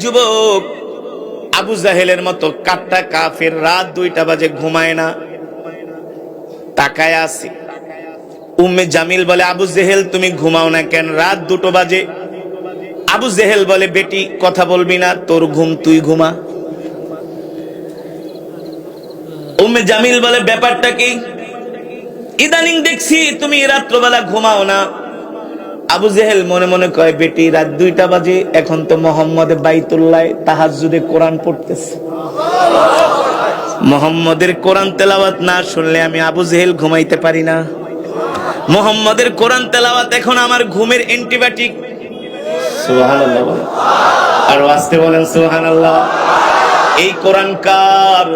যুবক, আবু জাহেলের মতো কাট্টা কাফের রাত 2টা বাজে ঘুমায় না, তাকায় আছে। উম্মে জামিল বলে, আবু জেহেল তুমি ঘুমাও না কেন, রাত 2টো বাজে? আবু জেহেল বলে, বেটি কথা বলবি না, তোর ঘুম তুই ঘুমা। উম্মে জামিল বলে, ব্যাপারটা কি? ইদানিং দেখছি তুমি রাত্রবেলা ঘুমাও না। আবু জেহেল মনে মনে কয়, বেটি রাত 2টা বাজে, এখন তো মোহাম্মদ বাইতুল্লাহ তাহাজ্জুদে কোরআন পড়তেছে। মোহাম্মদের কোরআন তেলাওয়াত না শুনলে আমি আবু জেহেল ঘুমাইতে পারি না। মোহাম্মদের কোরআন তেলাওয়াত এখন আমার ঘুমের অ্যান্টিবায়োটিক। সুবহানাল্লাহ, আর আস্তে বলেন সুবহানাল্লাহ। এই কোরআন কার?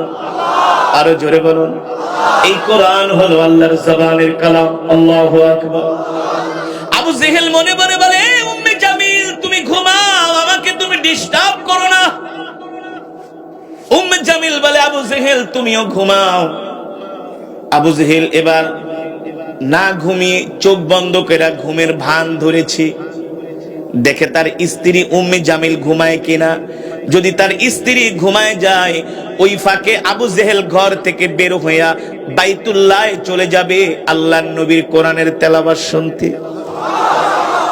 আরো জোরে বলুন। এই কোরআন হলো আল্লাহর জবানের কালাম। আল্লাহু আকবার। আবু জেহেল মনে মনে বলে, উম্মে জামিল তুমি ঘুমাও, আমাকে তুমি ডিস্টার্ব করো না। উম্মে জামিল বলে, আবু জেহেল তুমিও ঘুমাও। আবু জেহেল এবার না ঘুমিয়ে চোখ বন্ধ করে ঘুমের ভান ধরেছে, দেখে তার স্ত্রী উম্মে জামিল ঘুমায় কিনা। যদি তার স্ত্রী ঘুমায় যায়, ওই ফাঁকে আবু জেহেল ঘর থেকে বের হইয়া বাইতুল্লাহ চলে যাবে আল্লাহর নবীর কোরআনের তেলাওয়াত শুনতে।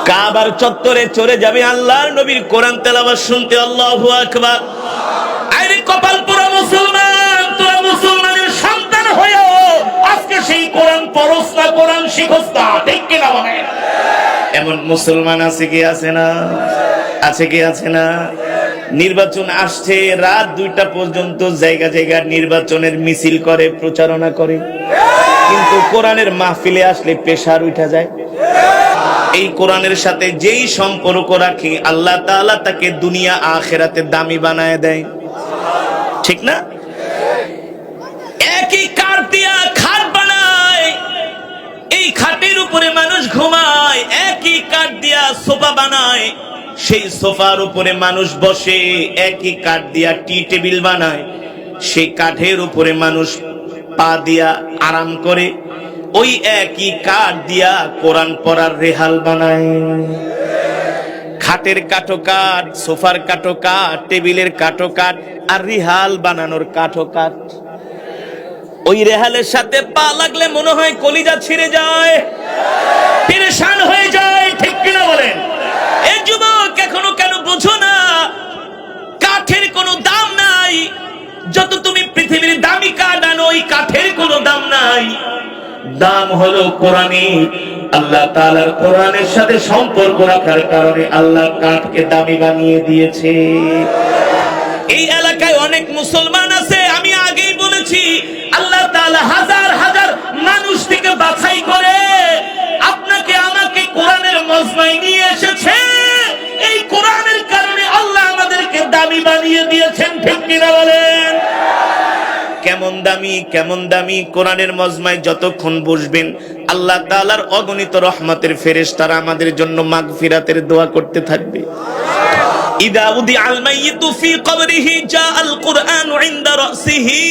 কাবার চত্বরে চলে যাবে আল্লাহর নবীর কোরআন তেলাওয়াত শুনতে। আল্লাহু আকবার। আরে কপাল পোড়া মুসলমান, তোরা মুসলমানের সন্তান হয়েও আজকে সেই কোরআন পড়স না, কোরআন শিখস না, ঠিক কিনা বলেন? এমন মুসলমান আছে কি আছে না? আছে কি আছে না? নির্বাচন আসছে, রাত 2টা পর্যন্ত জায়গা জায়গা নির্বাচনের মিছিল করে, প্রচারণা করে, কিন্তু কোরআনের মাহফিলে আসলে প্রেসার উঠা যায়। এই কোরআনের সাথে যেই সম্পর্ক রাখে, আল্লাহ তাআলা তাকে দুনিয়া আখিরাতে দামি বানায় দেয়, ঠিক না? একই কাঠ দিয়া খাট বানায়, এই খাটের উপরে মানুষ ঘুমায়। একই কাঠ দিয়া সোফা বানায়, সেই সোফার উপরে মানুষ বসে। একই কাঠ দিয়া টি টেবিল বানায়, সেই কাঠের উপরে মানুষ পা দিয়া আরাম করে। ওই একই কাঠ দিয়া কোরআন পড়ার রেহাল বানায়। খাটের কাঠো কাঠ, সোফার কাঠো কাঠ, টেবিলের কাঠো কাঠ, আর রেহাল বানানোর কাঠো কাঠ। ওই রেহালের সাথে পা লাগলে মনে হয় কলিজা ছিঁড়ে যায়, পেরেশান হয়ে যায়, ঠিক কিনা বলেন? এই যুবক, এখনো কেন বুঝো না কাঠের কোনো দাম নাই? যত তুমি পৃথিবীর দামি কাঠ আনো, ওই কাঠের কোনো দাম নাই। দাম হলো কোরআনে। আল্লাহ তাআলার কোরআনের সাথে সম্পর্ক রাখার কারণে আল্লাহ কাঠকে দামি বানিয়ে দিয়েছে। এই এলাকায় অনেক মুসলমান আছে, আমি আগেই বলেছি, আল্লাহ তাআলা হাজার হাজার মানুষ থেকে বাছাই করে আপনাকে আমাকে কোরআনের মজমায় নিয়ে এসেছে। এই কোরআনের কারণে আল্লাহ আমাদেরকে দামি বানিয়ে দিয়েছেন, ঠিক কিনা বলেন? কেমন দামি, কেমন দামি! কোরআনের মজমায় যতক্ষণ বসবেন, আল্লাহ তাআলার অগণিত রহমতের ফেরেশতারা আমাদের জন্য মাগফিরাতের দোয়া করতে থাকবে। ইদা উদিআল মাইয়িতু ফি কবরিহি জাআল কুরআনু ইনদা রাসিহি।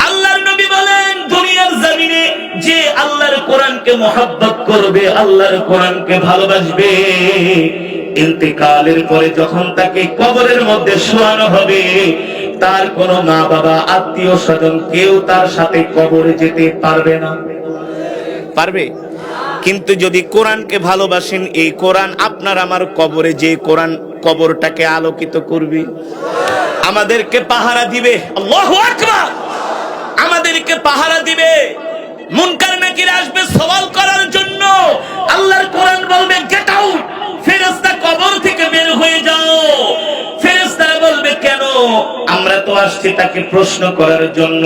আল্লাহর নবী বলেন, দুনিয়ার জমিনে যে আল্লাহর কোরআনকে মহব্বত করবে, আল্লাহর কোরআনকে ভালোবাসবে, ইন্তেকালের পরে যখন তাকে কবরের মধ্যে শোয়ানো হবে, তার কোনো মা বাবা আত্মীয় স্বজন কেউ তার সাথে কবরে যেতে পারবে না। পারবে? কিন্তু যদি কোরআনকে ভালোবাসেন, এই কোরআন আপনার আমার কবরে যে কোরআন কবরটাকে আলোকিত করবে, আমাদেরকে পাহারা দিবে। আল্লাহু আকবার! আমাদেরকে পাহারা দিবে। মুনকার নাকির আসবে সওয়াল করার জন্য। আল্লাহর কোরআন বলবে, গেট আউট, ফেরেশতা কবর থেকে বের হয়ে যাও। ফেরেশতারা বলবে, কেন? আমরা তো আসছি তাকে প্রশ্ন করার জন্য।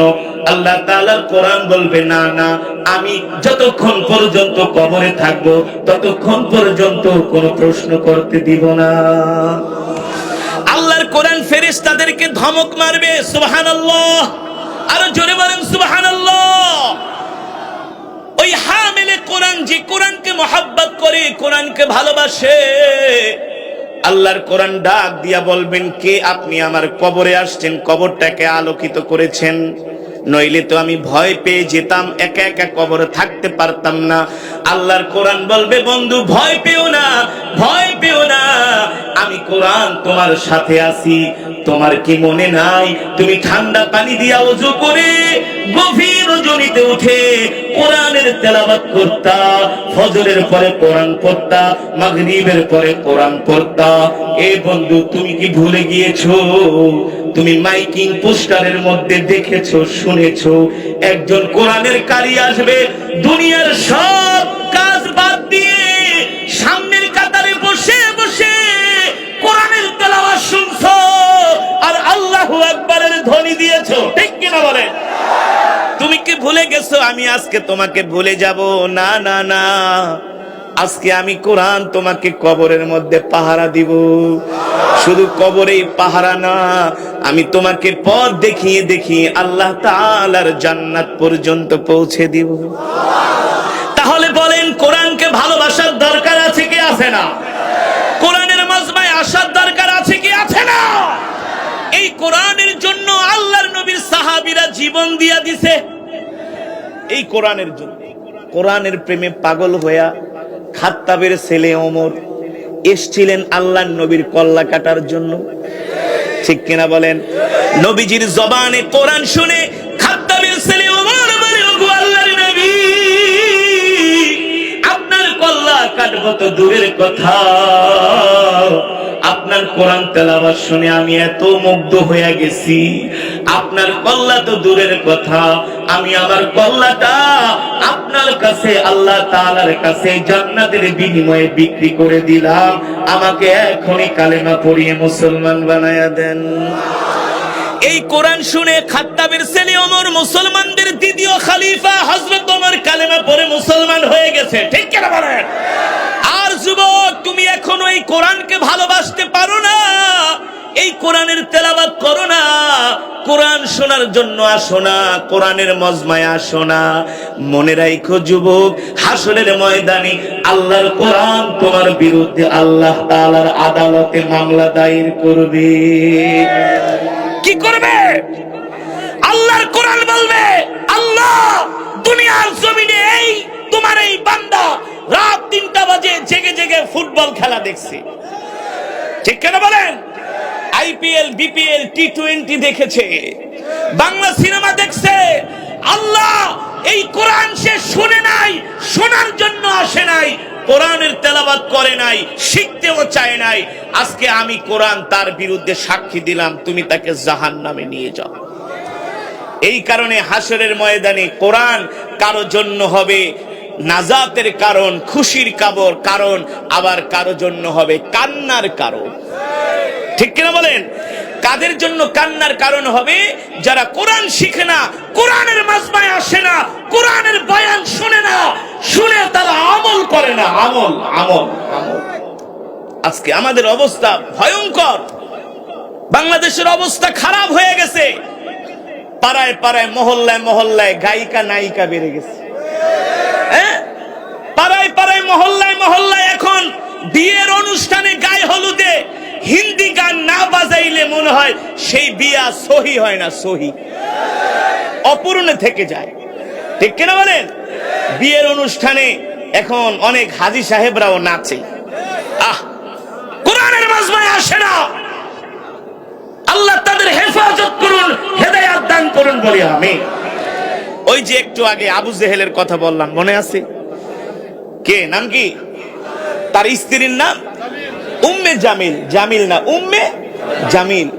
আল্লাহ তাআলার কোরআন বলবে, না না, আমি যতক্ষণ পর্যন্ত কবরে থাকবো ততক্ষণ পর্যন্ত কোনো প্রশ্ন করতে দিব না। আল্লাহর কোরআন ফেরেশতাদেরকে ধমক মারবে। সুবহানাল্লাহ! আরো জোরে বলেন সুবহানাল্লাহ! ওই হামিলে কোরআন, যে কোরআনকে মহব্বত করে, কোরআনকে ভালোবাসে, আল্লাহর কোরআন ডাক দিয়া বলবেন, কে আপনি আমার কবরে আসছেন, কবরটাকে আলোকিত করেছেন? নইলে তো আমি ভয় পেয়ে যেতাম, একা একা কবরে থাকতে পারতাম না। আল্লাহর কোরআন বলবে, বন্ধু ভয় পেও না, ভয় পেও কোরআন তোমার সাথে আছি। তোমার কি মনে নাই তুমি ঠান্ডা পানি দিয়া ওযু করে গভীর রজনীতে উঠে কোরআনের তেলাওয়াত করতা, ফজরের পরে কোরআন পড়তা, মাগরিবের পরে কোরআন পড়তা। এ বন্ধু, তুমি কি ভুলে গিয়েছো? তুমি মাইকিং পোস্টারের মধ্যে দেখেছো, শুনেছো একজন কোরআনের কারি আসবে, দুনিয়ার সব কাজ বাদ দিয়ে সামনের কাতারে বসে বসে কোরআনের তেলাওয়াত শুনছো আর আল্লাহু আকবারের ধ্বনি দিয়েছো, ঠিক কিনা বলেন? তুমি কি ভুলে গেছো আমি আজকে তোমাকে ভুলে যাব? না না না, আজকে আমি কোরআন তোমাকে কবরের মধ্যে পাহারা দিব। শুধু কবরেই পাহারা না, আমি তোমাকে পথ দেখিয়ে দেখিয়ে আল্লাহ তাআলার জান্নাত পর্যন্ত পৌঁছে দিব। তাহলে বলেন, কোরআনকে ভালোবাসার দরকার আছে কি আছে না? কোরআনের মাজমায় আসার দরকার আছে কি আছে না? এই কোরআনের জন্য আল্লাহর নবীর সাহাবীরা জীবন দিয়া দিছে। এই কোরআনের জন্য, কোরআনের প্রেমে পাগল হইয়া খাত্তাবের ছেলে ওমর এসেছিলেন আল্লাহর নবীর কল্লা কাটার জন্য, ঠিক কিনা বলেন? নবীজির জবানে কোরআন শুনে খাত্তাবের ছেলে ওমর বলে, ওগো আল্লাহর নবী, আপনার কল্লা কাটবো তো দূরের কথা, আপনার কোরআন তেলাওয়াত শুনে আমি এত মুগ্ধ হয়ে গেছি, আপনার কল্লা তো দূরের কথা, আমি আমার কল্লাটা আপনার কাছে আল্লাহ তাআলার কাছে জান্নাতের বিনিময়ে বিক্রি করে দিলাম, আমাকে এখনই কালেমা পড়িয়ে মুসলমান বানায়া দেন। এই কোরআন শুনে খাত্তাবের ছেলে ওমর মুসলমানদের দ্বিতীয় খলিফা হযরত ওমর কালেমা পড়ে মুসলমান হয়ে গেছে, ঠিক কিনা বলেন? আর যুবক, তুমি এখনো এই কোরআনকে ভালোবাসতে পারো না, এই কোরআনের তেলাওয়াত করো না, কোরআন শোনার জন্য আসো না, কোরআনের মজমায় আসো না। মনে রাখো যুবক, হাসরের ময়দানে আল্লাহর কোরআন তোমার বিরুদ্ধে আল্লাহ তাআলার আদালতে মামলা দায়ের করবে। কি করবে? আল্লাহর কোরআন বলবে, আল্লাহ দুনিয়ার জমিনে এই তোমার এই বান্দা রাত 3টা বাজে জেগে জেগে ফুটবল খেলা দেখছে, ঠিক কেন বলেন? আইপিএল, বিপিএল, টি20 দেখেছে, বাংলা সিনেমা দেখছে। আল্লাহ এই কোরআন সে শুনে নাই, শোনার জন্য আসে নাই, কোরআনের তেলাওয়াত করে নাই, শিখতেও চায় নাই। আজকে আমি কোরআন তার বিরুদ্ধে সাক্ষী দিলাম, তুমি তাকে জাহান্নামে নিয়ে যাও। এই কারণে হাসরের ময়দানে কোরআন কারো জন্য হবে নাজাতের কারণ, খুশির কারণ, আবার কারো জন্য হবে কান্নার কারণ, ঠিক কিনা বলেন? কাদের জন্য কান্নার কারণ হবে? যারা কোরআন শিখে না, কোরআনের মাজমায় আসে না, কোরআনের বয়ান শুনে না, শুনে তারা আমল করে না। আমল আমল আমল। আজকে আমাদের অবস্থা ভয়ঙ্কর, বাংলাদেশের অবস্থা খারাপ হয়ে গেছে। পাড়ায় পাড়ায়, মহল্লায় মহল্লায় গায়িকা নায়িকা বেড়ে গেছে। পাড়ায় পাড়ায়, মহল্লায় মহল্লায় এখন বিয়ের অনুষ্ঠানে, গায়ে হলুদে হিন্দি গান না বাজাইলে মনে হয় সেই বিয়া সহি হয় না, সহি অপূর্ণ থেকে যায়, ঠিক কিনা বলেন? বিয়ের অনুষ্ঠানে এখন অনেক হাজী সাহেবরাও নাচে। কোরআনের মাজমায় আসে না। আল্লাহ তাদের হেফাজত করুন, হেদায়েত দান করুন বলি আমিন। ওই যে একটু আগে আবু জেহেলের কথা বললাম, মনে আছে? কে নাম কি? তার স্ত্রীর নাম উম্মে জামিল। জামিল না, উম্মে জামিল।